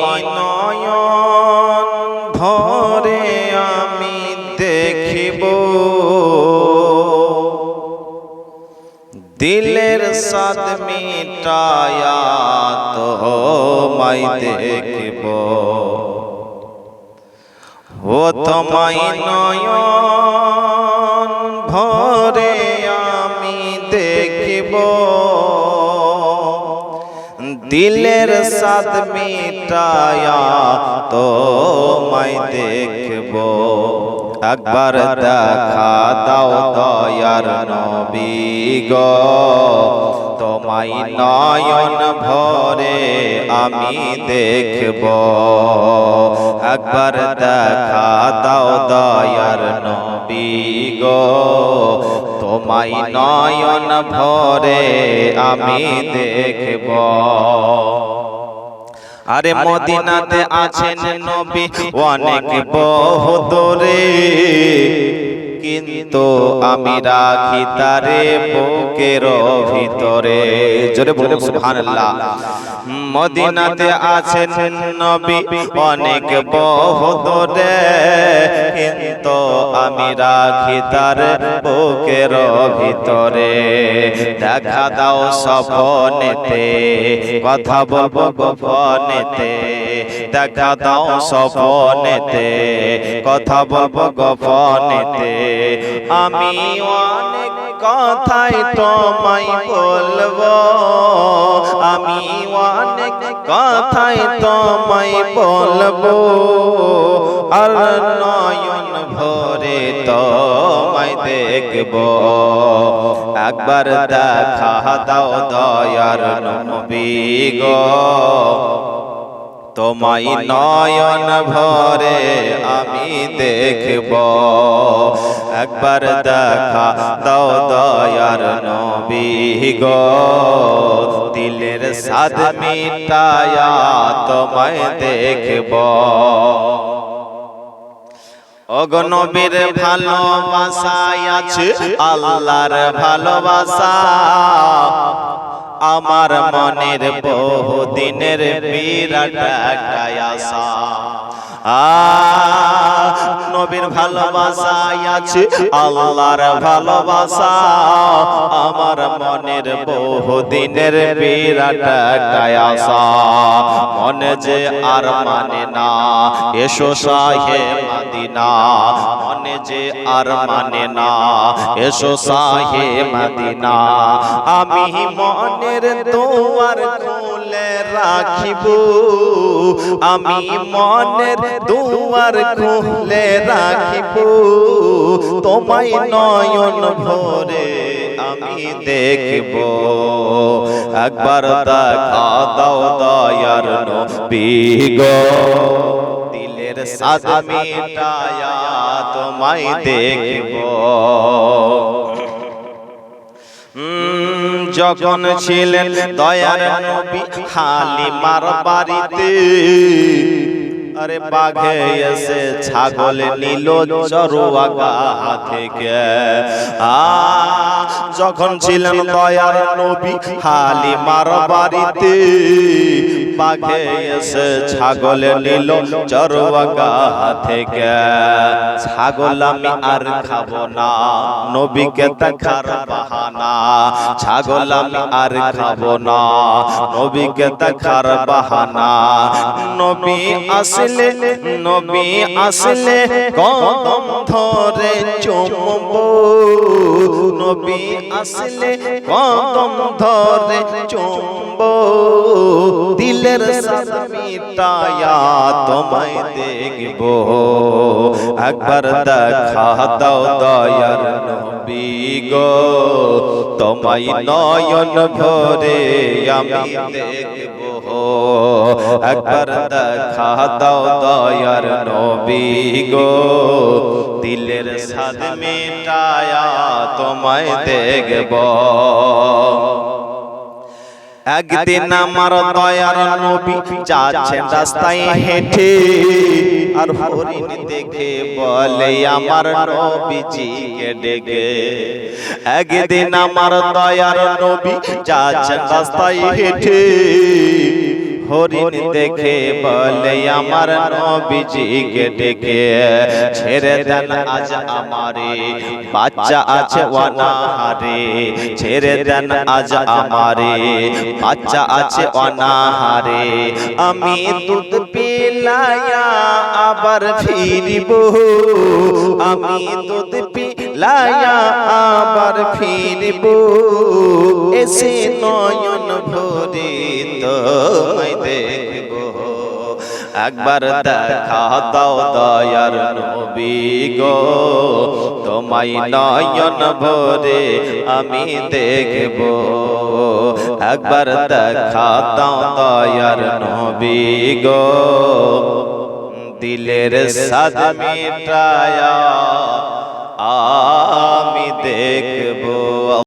নয়ন ভরে আমি দেখিব দিলের সাদ মিটায়া তোমায় দেখিব ও তোমায় নয়ন ভরে আমি দেখিব দিলের সাদ মিটায়া তোমায় দেখব একবার দেখা দাও দয়ার নবী গো তোমায় নয়ন ভরে আমি দেখব একবার দেখা দাও দয়ার নবী গো তোমায় নয়ন ভরে আমি দেখব আরে মদিনাতে আছেন নবী অনেক বহুদূরে কিন্তু আমি রাখি তারে বুকের ভিতরে জোরে বলুন সুবহানাল্লাহ মদিনাতে আছেন নবী অনেক বহুদূরে কিন্তু আমি রাখি তারে বুকের ভিতরে দেখা দাও স্বপ্নেতে কথা বলবো গোপনেতে দেখা দাও স্বপ্নেতে কথা বলবো গোপনেতে আমি অনেক কথাই তোমায় বলবো আমি অনেক কথাই তোমায় বলবো আর নয়ন ভরে তোমায় দেখবো একবার দেখা দাও দয়ার নবী গো তোমায় নয়ন ভরে আমি দেখব একবার দেখা দাও দয়ার নবী গো দিলের সাদ মিটায়া তোমায় দেখব ওগো নবীর ভালোবাসায় আছে আল্লাহর ভালোবাসা আমার মনের বহুদিনের বিরাট একটা আশা নবীর ভালোবাসায় আছে আল্লাহর ভালোবাসা আমার মনের বহুদিনের বিরাট একটা আশা মনে যে আর মানে না এসো শাহে মদিনা মনে যে আর মানে না এসো শাহে মদিনা আমি মনের দুয়ার খুলে রাখিব আমি মনের দুয়ার খুলে রাখিব তোমায় নয়ন ভরে আমি দেখব একবার দেখা দাও দয়ার নবী গো দিলের সাদ মিটায়া তোমায় দেখব যখন ছিলেন দয়ার নবী হালিমার বাড়িতে আরে বাঘে এসে ছাগল নিল চরুয়াগা থেকে যখন ছিলেন দয়ার নবী হালিমার বাড়িতে বাঘে এসে ছাগল নিল চরুয়াগা থেকে ছাগল আমি আর খাবো না নবীকে দেখার বাহানা ছাগল আমি আর খাবো না নবীকে দেখার বাহানা নবী আসলে কদম ধরে চুমবো নবী আসলে কদম ধরে চুমবো দিলের সাদ মিটায়া তোমায় দেখব একবার দেখা দাও দয়ার নবী গো তোমায় নয়ন ভরে আমি দেখব একবার দেখা দাও দয়ার নবী গো দিলের সাদ মিটায়া তোমায় দেখব একদিন আমার দয়ার নবী যাচ্ছেন রাস্তায় হেঁটে আর হরিণ দেখে বলে আমার নবীজিকে ডেকে একদিন আমার দয়ার নবী যাচ্ছেন রাস্তায় হেঁটে হরিণ দেখে বলে আমার নবীজিকে ডেকে ছেড়ে দেন আজ আমারে বাচ্চা আছে অনাহারে ছেড়ে দেন আজ আমারে বাচ্চা আছে অনাহারে আমি দুধ পিলায়া আবার ফিরিব আমি দুধ পিলায়া আবার ফিরিব এসে নয়ন ভরে তোমায় দেখব একবার দেখা দাও দয়ার নবী গো তোমায় নয়ন ভরে আমি দেখব একবার দেখা দাও দয়ার নবী গো দিলের সাদ মিটায়া আমি দেখব।